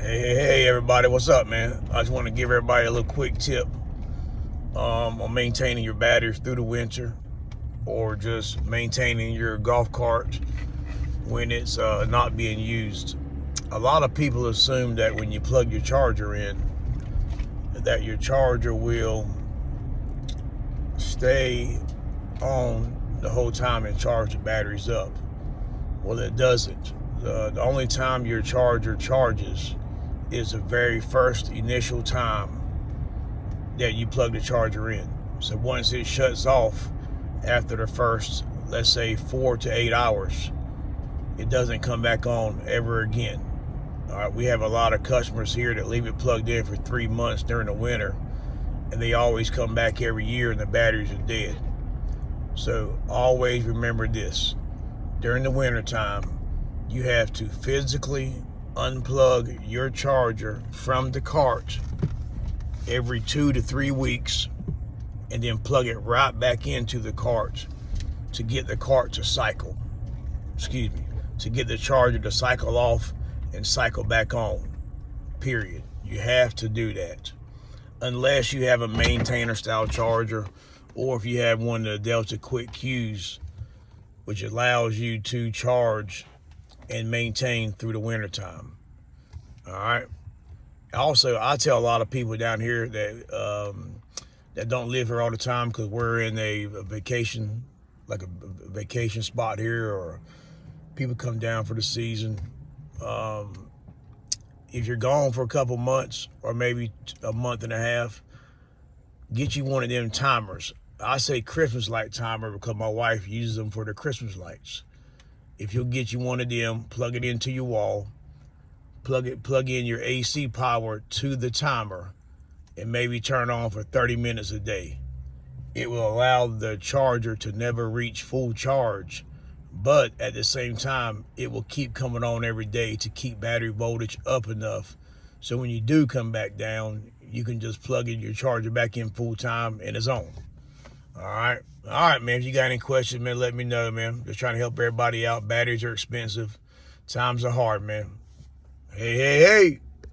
Hey, everybody, what's up, man? I just want to give everybody a little quick tip on maintaining your batteries through the winter, or just maintaining your golf cart when it's not being used. A lot of people assume that when you plug your charger in, that your charger will stay on the whole time and charge the batteries up. Well, it doesn't. The only time your charger charges is the very first initial time that you plug the charger in. So once it shuts off after the first, let's say 4 to 8 hours, it doesn't come back on ever again. All right, we have a lot of customers here that leave it plugged in for 3 months during the winter, and they always come back every year and the batteries are dead. So always remember this: during the winter time, you have to physically unplug your charger from the cart every 2 to 3 weeks, and then plug it right back into the cart to get the cart to cycle. To get the charger to cycle off and cycle back on. Period. You have to do that. Unless you have a maintainer style charger, or if you have one of the Delta Quick Qs, which allows you to charge and maintain through the winter time. All right. Also, I tell a lot of people down here that don't live here all the time, because we're in a vacation, like a vacation spot here, or people come down for the season. If you're gone for a couple months, or maybe a month and a half, get you one of them timers. I say Christmas light timer because my wife uses them for the Christmas lights. If you'll get you one of them, plug it into your wall, plug in your AC power to the timer, and maybe turn on for 30 minutes a day. It will allow the charger to never reach full charge, but at the same time, it will keep coming on every day to keep battery voltage up enough so when you do come back down, you can just plug in your charger back in full time and it's on. All right, man. If you got any questions, man, let me know, man. Just trying to help everybody out. Batteries are expensive. Times are hard, man. Hey.